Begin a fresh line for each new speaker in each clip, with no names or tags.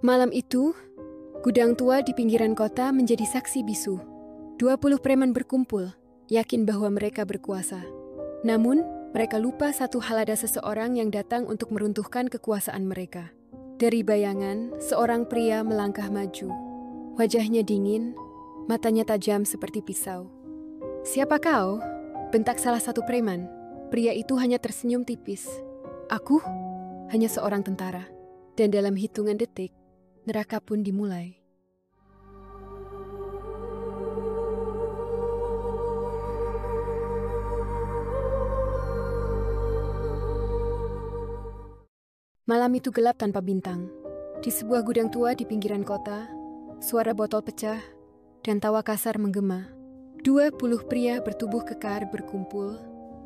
Malam itu, gudang tua di pinggiran kota menjadi saksi bisu. 20 preman berkumpul, yakin bahwa mereka berkuasa. Namun, mereka lupa satu hal, ada seseorang yang datang untuk meruntuhkan kekuasaan mereka. Dari bayangan, seorang pria melangkah maju. Wajahnya dingin, matanya tajam seperti pisau. "Siapa kau?" bentak salah satu preman. Pria itu hanya tersenyum tipis. "Aku hanya seorang tentara." Dan dalam hitungan detik, neraka pun dimulai. Malam itu gelap tanpa bintang. Di sebuah gudang tua di pinggiran kota, suara botol pecah dan tawa kasar menggema. 20 pria bertubuh kekar berkumpul,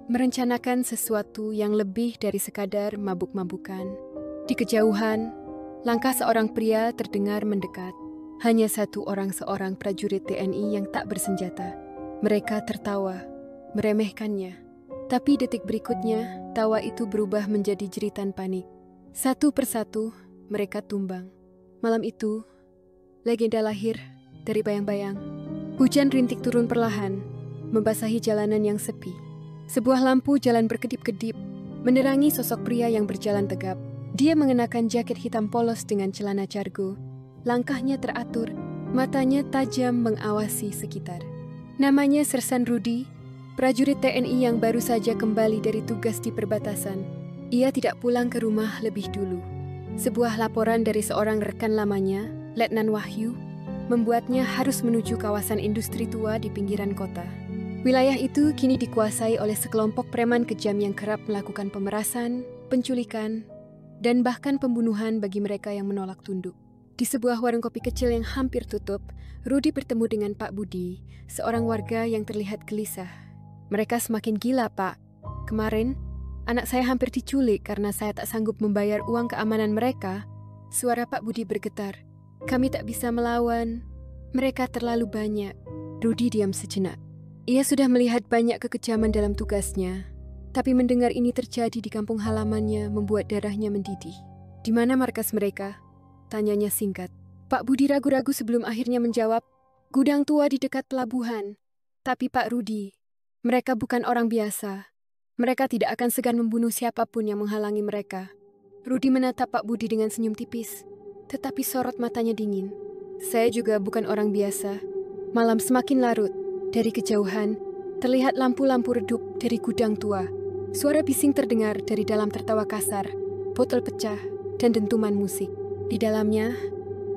merencanakan sesuatu yang lebih dari sekadar mabuk-mabukan. Di kejauhan, langkah seorang pria terdengar mendekat. Hanya seorang prajurit TNI yang tak bersenjata. Mereka tertawa, meremehkannya. Tapi detik berikutnya, tawa itu berubah menjadi jeritan panik. Satu persatu, mereka tumbang. Malam itu, legenda lahir dari bayang-bayang. Hujan rintik turun perlahan, membasahi jalanan yang sepi. Sebuah lampu jalan berkedip-kedip, menerangi sosok pria yang berjalan tegap. Dia mengenakan jaket hitam polos dengan celana cargo. Langkahnya teratur, matanya tajam mengawasi sekitar. Namanya Sersan Rudi, prajurit TNI yang baru saja kembali dari tugas di perbatasan. Ia tidak pulang ke rumah lebih dulu. Sebuah laporan dari seorang rekan lamanya, Letnan Wahyu, membuatnya harus menuju kawasan industri tua di pinggiran kota. Wilayah itu kini dikuasai oleh sekelompok preman kejam yang kerap melakukan pemerasan, penculikan, dan bahkan pembunuhan bagi mereka yang menolak tunduk. Di sebuah warung kopi kecil yang hampir tutup, Rudi bertemu dengan Pak Budi, seorang warga yang terlihat gelisah. "Mereka semakin gila, Pak. Kemarin, anak saya hampir diculik karena saya tak sanggup membayar uang keamanan mereka." Suara Pak Budi bergetar. "Kami tak bisa melawan. Mereka terlalu banyak." Rudi diam sejenak. Ia sudah melihat banyak kekejaman dalam tugasnya, tapi mendengar ini terjadi di kampung halamannya membuat darahnya mendidih. "Di mana markas mereka?" tanyanya singkat. Pak Budi ragu-ragu sebelum akhirnya menjawab, "Gudang tua di dekat pelabuhan." "Tapi Pak Rudi, mereka bukan orang biasa. Mereka tidak akan segan membunuh siapapun yang menghalangi mereka." Rudi menatap Pak Budi dengan senyum tipis, tetapi sorot matanya dingin. "Saya juga bukan orang biasa." Malam semakin larut. Dari kejauhan, terlihat lampu-lampu redup dari gudang tua. Suara bising terdengar dari dalam tertawa kasar, botol pecah, dan dentuman musik. Di dalamnya,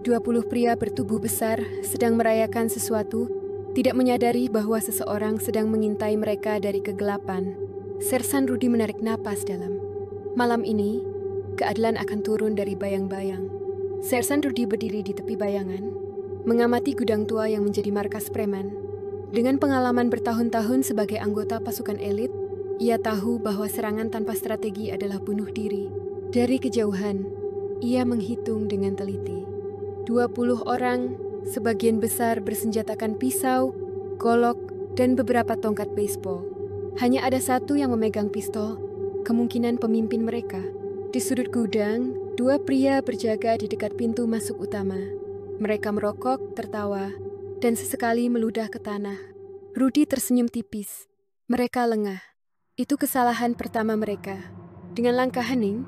20 pria bertubuh besar sedang merayakan sesuatu, tidak menyadari bahwa seseorang sedang mengintai mereka dari kegelapan. Sersan Rudi menarik napas dalam. Malam ini, keadilan akan turun dari bayang-bayang. Sersan Rudi berdiri di tepi bayangan, mengamati gudang tua yang menjadi markas preman. Dengan pengalaman bertahun-tahun sebagai anggota pasukan elit, ia tahu bahwa serangan tanpa strategi adalah bunuh diri. Dari kejauhan, ia menghitung dengan teliti. 20 orang, sebagian besar bersenjatakan pisau, golok, dan beberapa tongkat baseball. Hanya ada satu yang memegang pistol, kemungkinan pemimpin mereka. Di sudut gudang, 2 pria berjaga di dekat pintu masuk utama. Mereka merokok, tertawa, dan sesekali meludah ke tanah. Rudi tersenyum tipis. Mereka lengah. Itu kesalahan pertama mereka. Dengan langkah hening,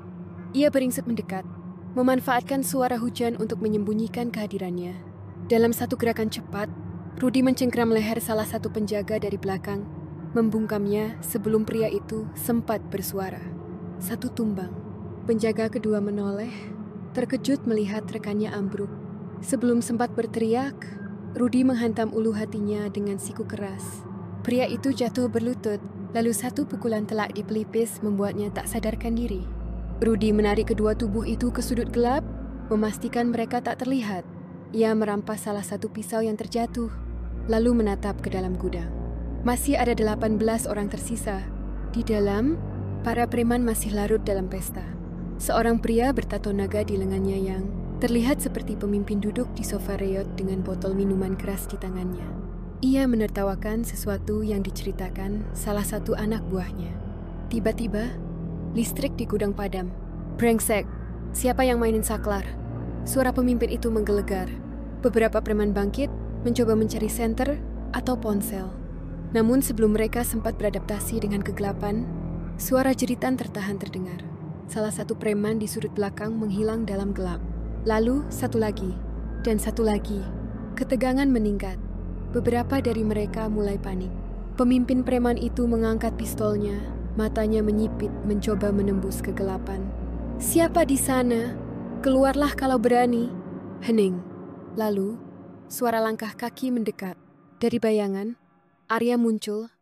ia beringsut mendekat, memanfaatkan suara hujan untuk menyembunyikan kehadirannya. Dalam satu gerakan cepat, Rudi mencengkram leher salah satu penjaga dari belakang, membungkamnya sebelum pria itu sempat bersuara. Satu tumbang. Penjaga kedua menoleh, terkejut melihat rekannya ambruk. Sebelum sempat berteriak, Rudi menghantam ulu hatinya dengan siku keras. Pria itu jatuh berlutut, lalu satu pukulan telak di pelipis membuatnya tak sadarkan diri. Rudi menarik kedua tubuh itu ke sudut gelap, memastikan mereka tak terlihat. Ia merampas salah satu pisau yang terjatuh, lalu menatap ke dalam gudang. Masih ada 18 orang tersisa. Di dalam, para preman masih larut dalam pesta. Seorang pria bertato naga di lengannya yang terlihat seperti pemimpin duduk di sofa reot dengan botol minuman keras di tangannya. Ia menertawakan sesuatu yang diceritakan salah satu anak buahnya. Tiba-tiba, listrik di gudang padam. "Brengsek, siapa yang mainin saklar?" Suara pemimpin itu menggelegar. Beberapa preman bangkit, mencoba mencari senter atau ponsel. Namun sebelum mereka sempat beradaptasi dengan kegelapan, suara jeritan tertahan terdengar. Salah satu preman di sudut belakang menghilang dalam gelap. Lalu satu lagi, dan satu lagi. Ketegangan meningkat. Beberapa dari mereka mulai panik. Pemimpin preman itu mengangkat pistolnya, matanya menyipit mencoba menembus kegelapan. "Siapa di sana? Keluarlah kalau berani." Hening. Lalu, suara langkah kaki mendekat. Dari bayangan, Arya muncul,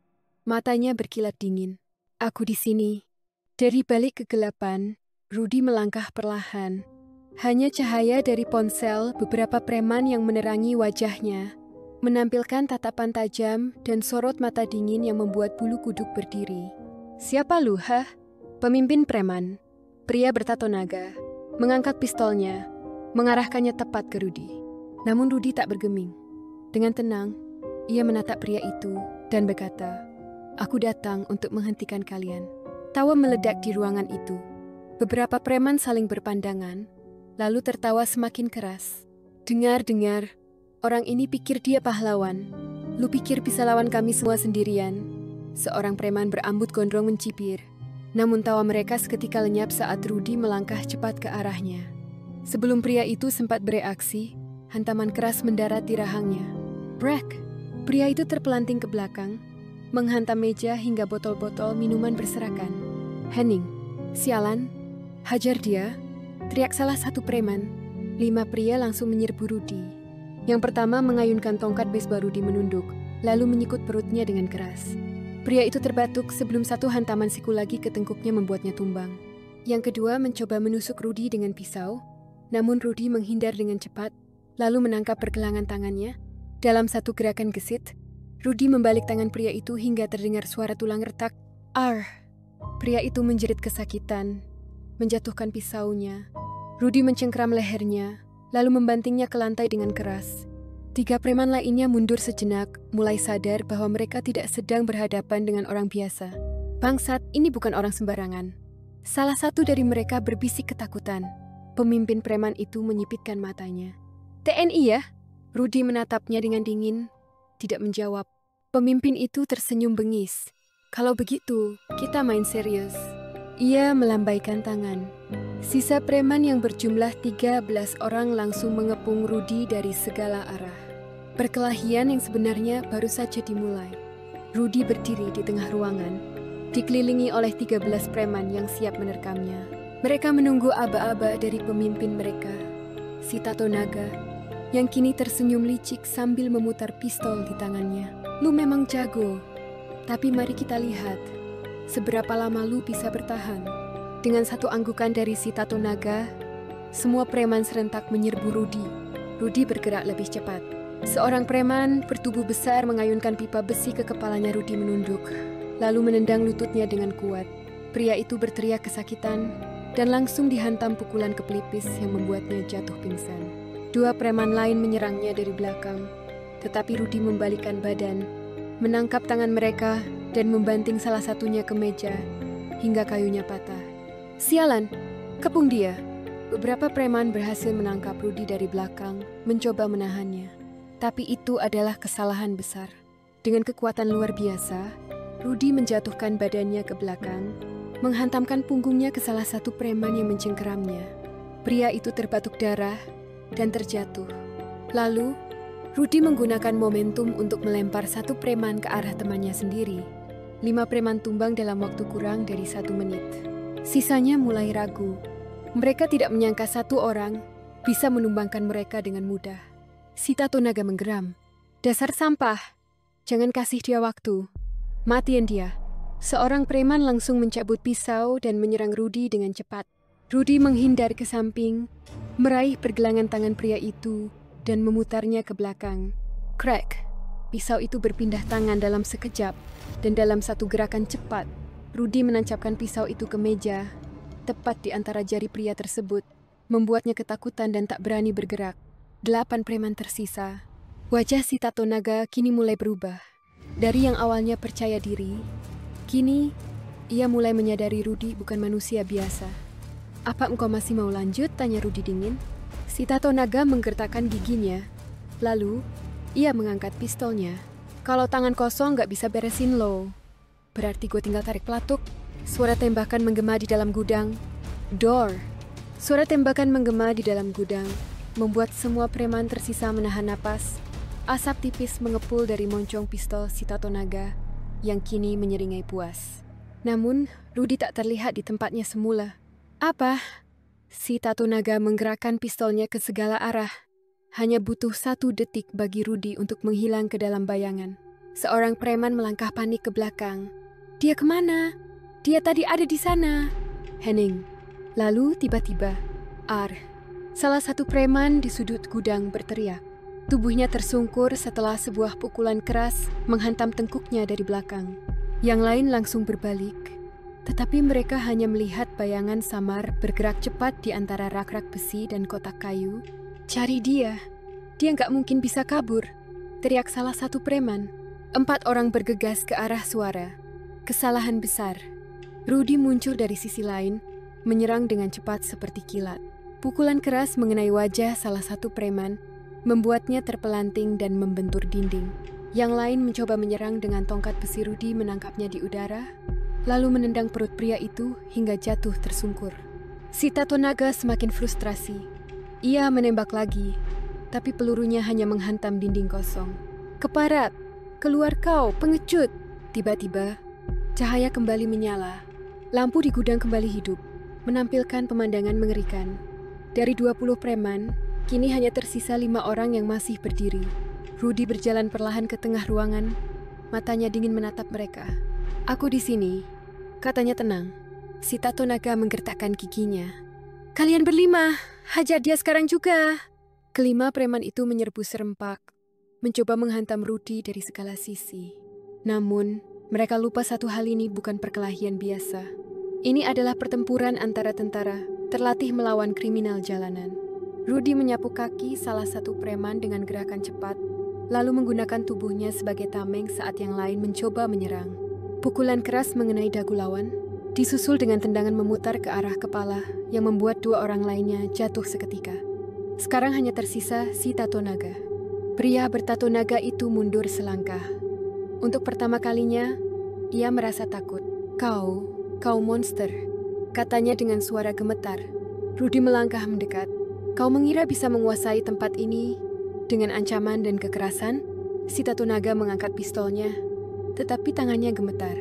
matanya berkilat dingin. "Aku di sini." Dari balik kegelapan, Rudy melangkah perlahan. Hanya cahaya dari ponsel beberapa preman yang menerangi wajahnya, menampilkan tatapan tajam dan sorot mata dingin yang membuat bulu kuduk berdiri. "Siapa lu, hah?" Pemimpin preman, pria bertato naga, mengangkat pistolnya, mengarahkannya tepat ke Rudy. Namun Rudy tak bergeming. Dengan tenang, ia menatap pria itu dan berkata, "Aku datang untuk menghentikan kalian." Tawa meledak di ruangan itu. Beberapa preman saling berpandangan, lalu tertawa semakin keras. "Dengar, orang ini pikir dia pahlawan. Lu pikir bisa lawan kami semua sendirian?" Seorang preman berambut gondrong mencibir. Namun tawa mereka seketika lenyap saat Rudy melangkah cepat ke arahnya. Sebelum pria itu sempat bereaksi, hantaman keras mendarat di rahangnya. Brak! Pria itu terpelanting ke belakang, menghantam meja hingga botol-botol minuman berserakan. "Henning, sialan, hajar dia!" teriak salah satu preman. 5 pria langsung menyerbu Rudy. Yang pertama mengayunkan tongkat baseball Rudy menunduk, lalu menyikut perutnya dengan keras. Pria itu terbatuk sebelum satu hantaman siku lagi ke tengkuknya membuatnya tumbang. Yang kedua mencoba menusuk Rudy dengan pisau, namun Rudy menghindar dengan cepat, lalu menangkap pergelangan tangannya. Dalam satu gerakan gesit, Rudy membalik tangan pria itu hingga terdengar suara tulang retak. "Ar!" Pria itu menjerit kesakitan, menjatuhkan pisaunya. Rudy mencengkram lehernya, lalu membantingnya ke lantai dengan keras. 3 preman lainnya mundur sejenak, mulai sadar bahwa mereka tidak sedang berhadapan dengan orang biasa. "Bangsat, ini bukan orang sembarangan." Salah satu dari mereka berbisik ketakutan. Pemimpin preman itu menyipitkan matanya. "TNI ya?" Rudy menatapnya dengan dingin, tidak menjawab. Pemimpin itu tersenyum bengis. "Kalau begitu, kita main serius." Ia melambaikan tangan. Sisa preman yang berjumlah 13 orang langsung mengepung Rudy dari segala arah. Perkelahian yang sebenarnya baru saja dimulai. Rudy berdiri di tengah ruangan, dikelilingi oleh 13 preman yang siap menerkamnya. Mereka menunggu aba-aba dari pemimpin mereka, si Tato Naga, yang kini tersenyum licik sambil memutar pistol di tangannya. "Lu memang jago, tapi mari kita lihat seberapa lama lu bisa bertahan." Dengan satu anggukan dari si Tato Naga, semua preman serentak menyerbu Rudy. Rudy bergerak lebih cepat. Seorang preman bertubuh besar mengayunkan pipa besi ke kepalanya. Rudy menunduk, lalu menendang lututnya dengan kuat. Pria itu berteriak kesakitan dan langsung dihantam pukulan ke pelipis yang membuatnya jatuh pingsan. 2 preman lain menyerangnya dari belakang, tetapi Rudy membalikkan badan, menangkap tangan mereka dan membanting salah satunya ke meja hingga kayunya patah. "Sialan, kepung dia." Beberapa preman berhasil menangkap Rudy dari belakang, mencoba menahannya. Tapi itu adalah kesalahan besar. Dengan kekuatan luar biasa, Rudy menjatuhkan badannya ke belakang, menghantamkan punggungnya ke salah satu preman yang mencengkeramnya. Pria itu terbatuk darah dan terjatuh. Lalu, Rudy menggunakan momentum untuk melempar satu preman ke arah temannya sendiri. 5 preman tumbang dalam waktu kurang dari 1 menit. Sisanya mulai ragu. Mereka tidak menyangka satu orang bisa menumbangkan mereka dengan mudah. Si Tato Naga menggeram. "Dasar sampah! Jangan kasih dia waktu. Matiin dia." Seorang preman langsung mencabut pisau dan menyerang Rudy dengan cepat. Rudy menghindar ke samping, meraih pergelangan tangan pria itu, dan memutarnya ke belakang. Crack! Pisau itu berpindah tangan dalam sekejap, dan dalam satu gerakan cepat, Rudy menancapkan pisau itu ke meja, tepat di antara jari pria tersebut, membuatnya ketakutan dan tak berani bergerak. 8 preman tersisa. Wajah si Tato Naga kini mulai berubah. Dari yang awalnya percaya diri, kini ia mulai menyadari Rudy bukan manusia biasa. "Apa engkau masih mau lanjut?" tanya Rudy dingin. Si Tato Naga menggertakkan giginya. Lalu, ia mengangkat pistolnya. Kalau tangan kosong nggak bisa beresin lo. Berarti gue tinggal tarik pelatuk. Suara tembakan menggema di dalam gudang. Door. Suara tembakan menggema di dalam gudang membuat semua preman tersisa menahan napas. Asap tipis mengepul dari moncong pistol si Tato Naga yang kini menyeringai puas. Namun, Rudy tak terlihat di tempatnya semula. Apa? Si Tato Naga menggerakkan pistolnya ke segala arah. Hanya butuh 1 detik bagi Rudy untuk menghilang ke dalam bayangan. Seorang preman melangkah panik ke belakang. Dia kemana? Dia tadi ada di sana. Henning. Lalu tiba-tiba, salah satu preman di sudut gudang berteriak. Tubuhnya tersungkur setelah sebuah pukulan keras menghantam tengkuknya dari belakang. Yang lain langsung berbalik. Tetapi mereka hanya melihat bayangan samar bergerak cepat di antara rak-rak besi dan kotak kayu. Cari dia. Dia nggak mungkin bisa kabur. Teriak salah satu preman. 4 orang bergegas ke arah suara. Kesalahan besar. Rudy muncul dari sisi lain, menyerang dengan cepat seperti kilat. Pukulan keras mengenai wajah salah satu preman, membuatnya terpelanting dan membentur dinding. Yang lain mencoba menyerang dengan tongkat besi. Rudy menangkapnya di udara, lalu menendang perut pria itu hingga jatuh tersungkur. Si Tato Naga semakin frustrasi. Ia menembak lagi, tapi pelurunya hanya menghantam dinding kosong. Keparat, keluar kau, pengecut! Tiba-tiba, cahaya kembali menyala. Lampu di gudang kembali hidup, menampilkan pemandangan mengerikan. Dari 20 preman, kini hanya tersisa 5 orang yang masih berdiri. Rudy berjalan perlahan ke tengah ruangan, matanya dingin menatap mereka. Aku di sini, katanya tenang. Si Tato Naga menggertakkan giginya. Kalian berlima, hajar dia sekarang juga. Kelima preman itu menyerbu serempak, mencoba menghantam Rudy dari segala sisi. Namun, mereka lupa satu hal, ini bukan perkelahian biasa. Ini adalah pertempuran antara tentara terlatih melawan kriminal jalanan. Rudy menyapu kaki salah satu preman dengan gerakan cepat, lalu menggunakan tubuhnya sebagai tameng saat yang lain mencoba menyerang. Pukulan keras mengenai dagu lawan, disusul dengan tendangan memutar ke arah kepala yang membuat 2 orang lainnya jatuh seketika. Sekarang hanya tersisa si Tato Naga. Pria bertato naga itu mundur selangkah. Untuk pertama kalinya, ia merasa takut. Kau monster, katanya dengan suara gemetar. Rudy melangkah mendekat. Kau mengira bisa menguasai tempat ini dengan ancaman dan kekerasan? Si Tato Naga mengangkat pistolnya, tetapi tangannya gemetar.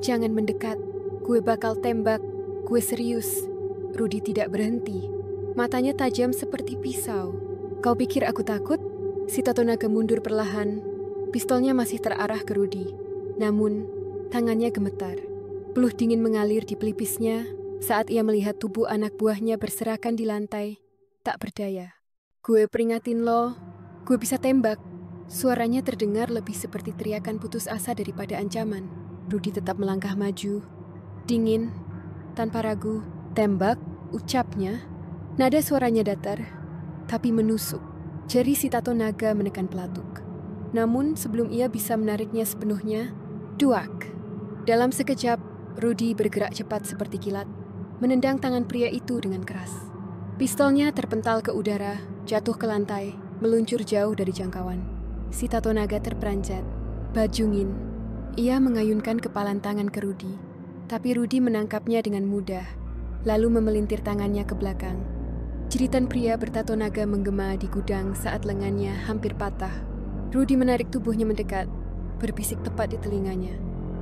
Jangan mendekat, gue bakal tembak, gue serius. Rudy tidak berhenti. Matanya tajam seperti pisau. Kau pikir aku takut? Si Tato Naga mundur perlahan. Pistolnya masih terarah ke Rudy. Namun, tangannya gemetar. Peluh dingin mengalir di pelipisnya saat ia melihat tubuh anak buahnya berserakan di lantai. Tak berdaya. Gue peringatin lo, gue bisa tembak. Suaranya terdengar lebih seperti teriakan putus asa daripada ancaman. Rudy tetap melangkah maju. Dingin, tanpa ragu. Tembak, ucapnya. Nada suaranya datar, tapi menusuk. Jari si Tato Naga menekan pelatuk. Namun sebelum ia bisa menariknya sepenuhnya, duak. Dalam sekejap, Rudy bergerak cepat seperti kilat, menendang tangan pria itu dengan keras. Pistolnya terpental ke udara, jatuh ke lantai, meluncur jauh dari jangkauan. Si Tato Naga terperanjat, bajungin. Ia mengayunkan kepalan tangan ke Rudy, tapi Rudy menangkapnya dengan mudah, lalu memelintir tangannya ke belakang. Jeritan pria bertato naga menggema di gudang saat lengannya hampir patah. Rudy menarik tubuhnya mendekat, berbisik tepat di telinganya.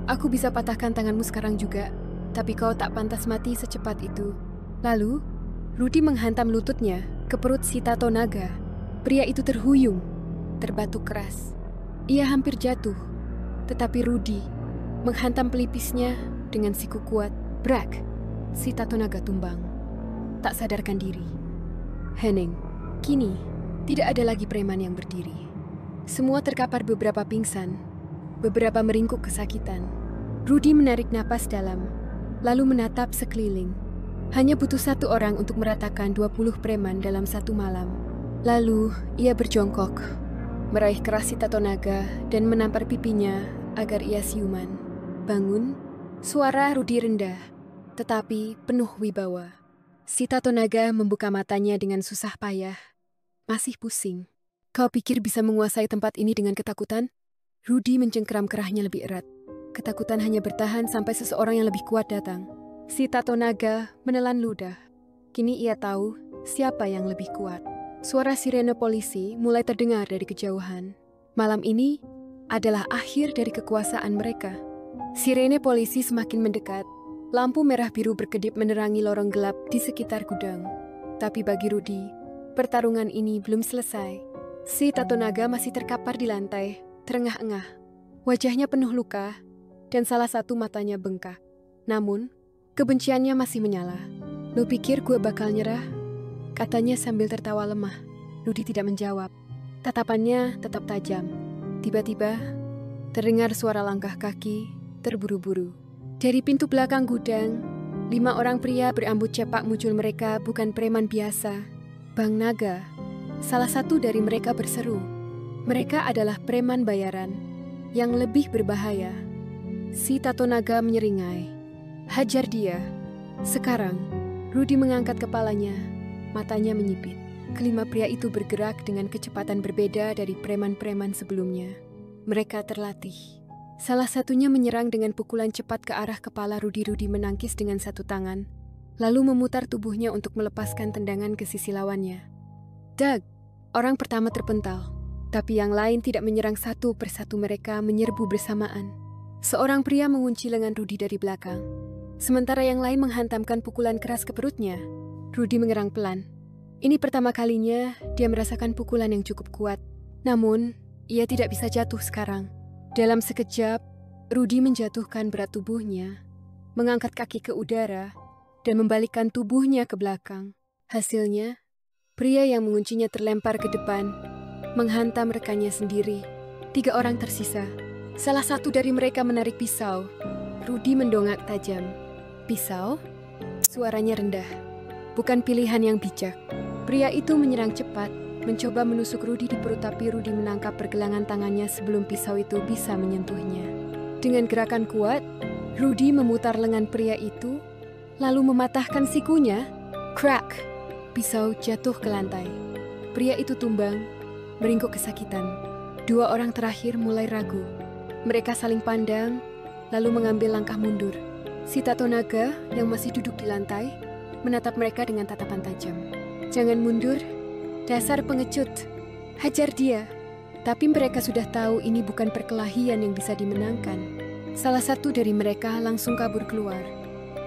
Aku bisa patahkan tanganmu sekarang juga, tapi kau tak pantas mati secepat itu. Lalu, Rudy menghantam lututnya ke perut si Tato Naga. Pria itu terhuyung, terbatuk keras. Ia hampir jatuh, tetapi Rudy menghantam pelipisnya dengan siku kuat. Brak, si Tato Naga tumbang, tak sadarkan diri. Henning, kini tidak ada lagi preman yang berdiri. Semua terkapar, beberapa pingsan, beberapa meringkuk kesakitan. Rudy menarik napas dalam, lalu menatap sekeliling. Hanya butuh 1 orang untuk meratakan 20 preman dalam 1 malam. Lalu, ia berjongkok, meraih keras si Tato Naga dan menampar pipinya agar ia siuman. Bangun, suara Rudy rendah, tetapi penuh wibawa. Si Tato Naga membuka matanya dengan susah payah. Masih pusing. Kau pikir bisa menguasai tempat ini dengan ketakutan? Rudy mencengkeram kerahnya lebih erat. Ketakutan hanya bertahan sampai seseorang yang lebih kuat datang. Si Tato Naga menelan ludah. Kini ia tahu siapa yang lebih kuat. Suara sirene polisi mulai terdengar dari kejauhan. Malam ini adalah akhir dari kekuasaan mereka. Sirene polisi semakin mendekat. Lampu merah biru berkedip menerangi lorong gelap di sekitar gudang. Tapi bagi Rudy, pertarungan ini belum selesai. Si Tato Naga masih terkapar di lantai, terengah-engah. Wajahnya penuh luka, dan salah satu matanya bengkak. Namun, kebenciannya masih menyala. Lu pikir gue bakal nyerah? Katanya sambil tertawa lemah. Rudy tidak menjawab. Tatapannya tetap tajam. Tiba-tiba, terdengar suara langkah kaki terburu-buru. Dari pintu belakang gudang, 5 orang pria berambut cepak muncul. Mereka bukan preman biasa. Bang Naga, salah satu dari mereka berseru. Mereka adalah preman bayaran yang lebih berbahaya. Si Tato Naga menyeringai. Hajar dia. Sekarang, Rudy mengangkat kepalanya. Matanya menyipit. Kelima pria itu bergerak dengan kecepatan berbeda dari preman-preman sebelumnya. Mereka terlatih. Salah satunya menyerang dengan pukulan cepat ke arah kepala Rudy. Rudy menangkis dengan satu tangan, lalu memutar tubuhnya untuk melepaskan tendangan ke sisi lawannya. Dag, orang pertama terpental, tapi yang lain tidak menyerang satu persatu. Mereka menyerbu bersamaan. Seorang pria mengunci lengan Rudy dari belakang, sementara yang lain menghantamkan pukulan keras ke perutnya. Rudy mengerang pelan. Ini pertama kalinya dia merasakan pukulan yang cukup kuat. Namun, ia tidak bisa jatuh sekarang. Dalam sekejap, Rudy menjatuhkan berat tubuhnya, mengangkat kaki ke udara, dan membalikkan tubuhnya ke belakang. Hasilnya, pria yang menguncinya terlempar ke depan, menghantam rekannya sendiri. 3 orang tersisa. Salah satu dari mereka menarik pisau. Rudy mendongak tajam. Pisau? Suaranya rendah. Bukan pilihan yang bijak. Pria itu menyerang cepat, mencoba menusuk Rudy di perut, tapi Rudy menangkap pergelangan tangannya sebelum pisau itu bisa menyentuhnya. Dengan gerakan kuat, Rudy memutar lengan pria itu, lalu mematahkan sikunya. Crack! Pisau jatuh ke lantai. Pria itu tumbang, meringkuk kesakitan. 2 orang terakhir mulai ragu. Mereka saling pandang, lalu mengambil langkah mundur. Si Tato Naga yang masih duduk di lantai menatap mereka dengan tatapan tajam. Jangan mundur. Dasar pengecut, hajar dia. Tapi mereka sudah tahu ini bukan perkelahian yang bisa dimenangkan. Salah satu dari mereka langsung kabur keluar.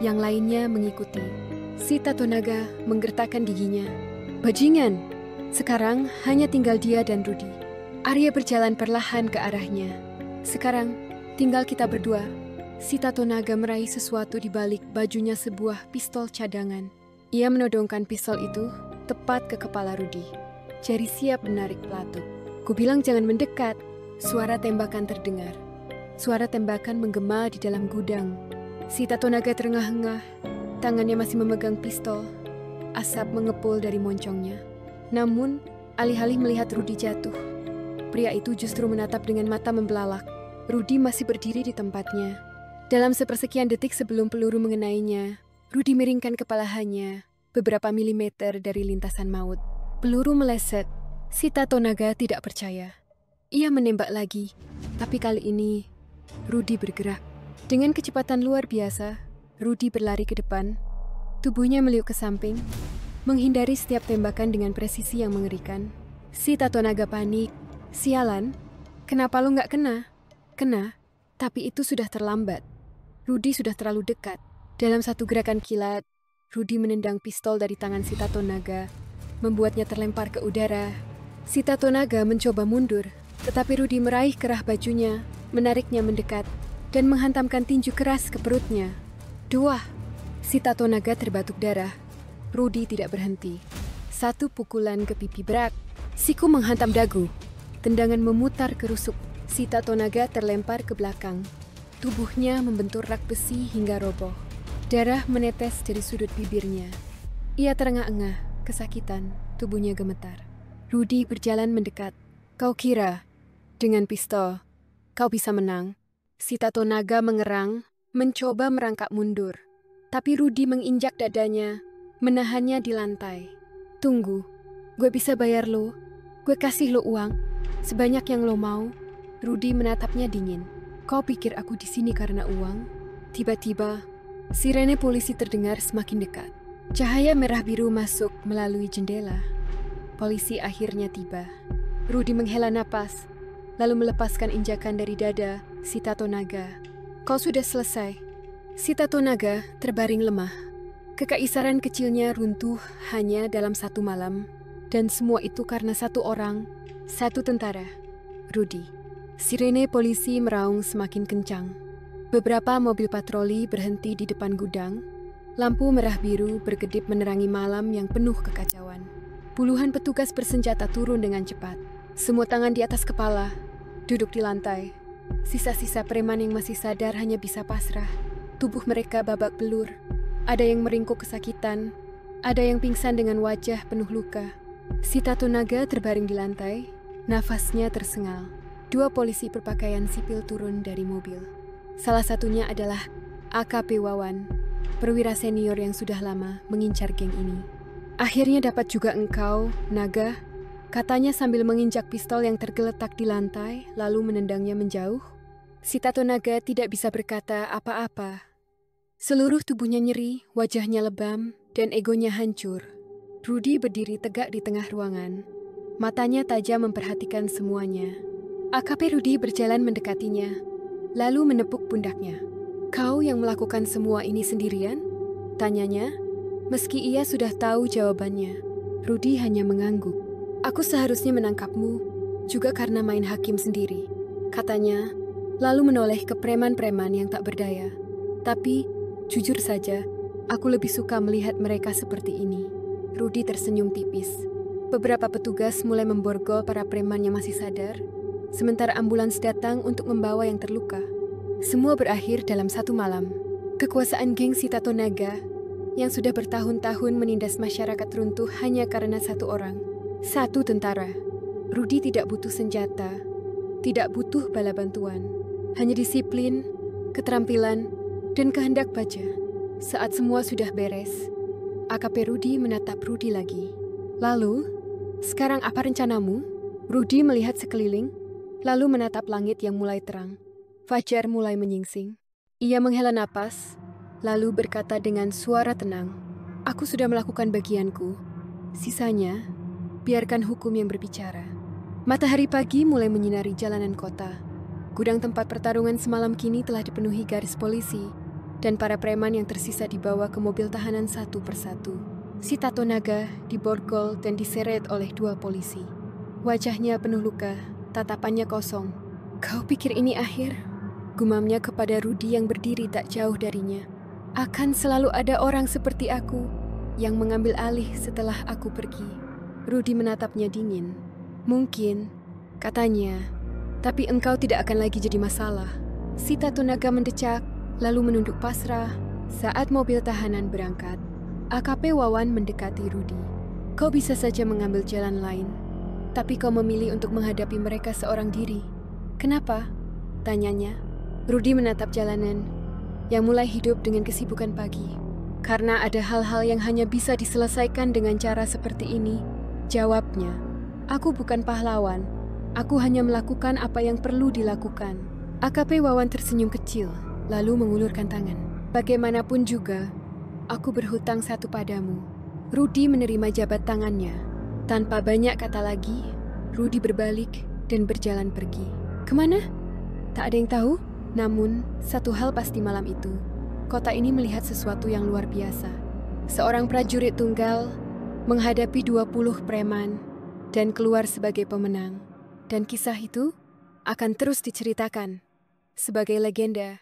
Yang lainnya mengikuti. Si Tato Naga menggertakkan giginya. Bajingan, sekarang hanya tinggal dia dan Rudy. Arya berjalan perlahan ke arahnya. Sekarang tinggal kita berdua. Si Tato Naga meraih sesuatu di balik bajunya, sebuah pistol cadangan. Ia menodongkan pistol itu tepat ke kepala Rudy. Jari siap menarik pelatuk. Kubilang jangan mendekat. Suara tembakan terdengar. Suara tembakan menggema di dalam gudang. Si Tato Naga terengah-engah. Tangannya masih memegang pistol. Asap mengepul dari moncongnya. Namun, alih-alih melihat Rudy jatuh, pria itu justru menatap dengan mata membelalak. Rudy masih berdiri di tempatnya. Dalam sepersekian detik sebelum peluru mengenainya, Rudy miringkan kepala hanya beberapa milimeter dari lintasan maut. Peluru meleset. Si Tato Naga tidak percaya. Ia menembak lagi, tapi kali ini Rudy bergerak. Dengan kecepatan luar biasa, Rudy berlari ke depan. Tubuhnya meliuk ke samping, menghindari setiap tembakan dengan presisi yang mengerikan. Si Tato Naga panik. Sialan, kenapa lu nggak kena? Kena, tapi itu sudah terlambat. Rudy sudah terlalu dekat. Dalam satu gerakan kilat, Rudy menendang pistol dari tangan si Tato Naga, membuatnya terlempar ke udara. Si Tato Naga mencoba mundur, tetapi Rudy meraih kerah bajunya, menariknya mendekat, dan menghantamkan tinju keras ke perutnya. Duah! Si Tato Naga terbatuk darah. Rudy tidak berhenti. Satu pukulan ke pipi berak. Siku menghantam dagu. Tendangan memutar kerusuk. Si Tato Naga terlempar ke belakang. Tubuhnya membentur rak besi hingga roboh. Darah menetes dari sudut bibirnya. Ia terengah-engah, kesakitan, tubuhnya gemetar. Rudy berjalan mendekat. Kau kira, dengan pistol, kau bisa menang? Si Tato Naga mengerang, mencoba merangkak mundur. Tapi Rudy menginjak dadanya, menahannya di lantai. "Tunggu, gue bisa bayar lo. Gue kasih lo uang, sebanyak yang lo mau." Rudy menatapnya dingin. "Kau pikir aku di sini karena uang?" Tiba-tiba, sirene polisi terdengar semakin dekat. Cahaya merah biru masuk melalui jendela. Polisi akhirnya tiba. Rudy menghela napas, lalu melepaskan injakan dari dada si Tato Naga. "Kau sudah selesai." Si Tato Naga terbaring lemah. Kekaisaran kecilnya runtuh hanya dalam satu malam. Dan semua itu karena satu orang, satu tentara, Rudy. Sirene polisi meraung semakin kencang. Beberapa mobil patroli berhenti di depan gudang. Lampu merah biru berkedip menerangi malam yang penuh kekacauan. Puluhan petugas bersenjata turun dengan cepat. Semua tangan di atas kepala, duduk di lantai. Sisa-sisa preman yang masih sadar hanya bisa pasrah. Tubuh mereka babak belur. Ada yang meringkuk kesakitan, ada yang pingsan dengan wajah penuh luka. Si Tato Naga terbaring di lantai, nafasnya tersengal. Dua polisi berpakaian sipil turun dari mobil. Salah satunya adalah AKP Wawan, perwira senior yang sudah lama mengincar geng ini. "Akhirnya dapat juga engkau, Naga," katanya sambil menginjak pistol yang tergeletak di lantai, lalu menendangnya menjauh. Si Tato Naga tidak bisa berkata apa-apa. Seluruh tubuhnya nyeri, wajahnya lebam, dan egonya hancur. Rudy berdiri tegak di tengah ruangan. Matanya tajam memperhatikan semuanya. AKP Rudy berjalan mendekatinya, lalu menepuk pundaknya. "Kau yang melakukan semua ini sendirian?" tanyanya, meski ia sudah tahu jawabannya. Rudy hanya mengangguk. "Aku seharusnya menangkapmu, juga karena main hakim sendiri," katanya, lalu menoleh ke preman-preman yang tak berdaya. "Tapi, jujur saja, aku lebih suka melihat mereka seperti ini." Rudy tersenyum tipis. Beberapa petugas mulai memborgol para preman yang masih sadar, sementara ambulans datang untuk membawa yang terluka. Semua berakhir dalam satu malam. Kekuasaan geng si Tato Naga yang sudah bertahun-tahun menindas masyarakat runtuh hanya karena satu orang, satu tentara. Rudy tidak butuh senjata, tidak butuh bala bantuan, hanya disiplin, keterampilan, dan kehendak baja. Saat semua sudah beres, AKP Rudy menatap Rudy lagi. "Lalu, sekarang apa rencanamu?" Rudy melihat sekeliling, lalu menatap langit yang mulai terang. Fajar mulai menyingsing. Ia menghela napas, lalu berkata dengan suara tenang, "Aku sudah melakukan bagianku. Sisanya, biarkan hukum yang berbicara." Matahari pagi mulai menyinari jalanan kota. Gudang tempat pertarungan semalam kini telah dipenuhi garis polisi, dan para preman yang tersisa dibawa ke mobil tahanan satu persatu. Si Tato Naga diborgol dan diseret oleh dua polisi. Wajahnya penuh luka, tatapannya kosong. "Kau pikir ini akhir?" gumamnya kepada Rudy yang berdiri tak jauh darinya. "Akan selalu ada orang seperti aku yang mengambil alih setelah aku pergi." Rudy menatapnya dingin. "Mungkin," katanya, "tapi engkau tidak akan lagi jadi masalah." Si Tato Naga mendecak, lalu menunduk pasrah. Saat mobil tahanan berangkat, AKP Wawan mendekati Rudy. "Kau bisa saja mengambil jalan lain, tapi kau memilih untuk menghadapi mereka seorang diri. Kenapa?" tanyanya. Rudy menatap jalanan yang mulai hidup dengan kesibukan pagi. "Karena ada hal-hal yang hanya bisa diselesaikan dengan cara seperti ini," jawabnya. "Aku bukan pahlawan. Aku hanya melakukan apa yang perlu dilakukan." AKP Wawan tersenyum kecil, lalu mengulurkan tangan. "Bagaimanapun juga, aku berhutang satu padamu." Rudy menerima jabat tangannya. Tanpa banyak kata lagi, Rudy berbalik dan berjalan pergi. Kemana? Tak ada yang tahu. Namun, satu hal pasti malam itu, kota ini melihat sesuatu yang luar biasa. Seorang prajurit tunggal menghadapi 20 preman dan keluar sebagai pemenang. Dan kisah itu akan terus diceritakan sebagai legenda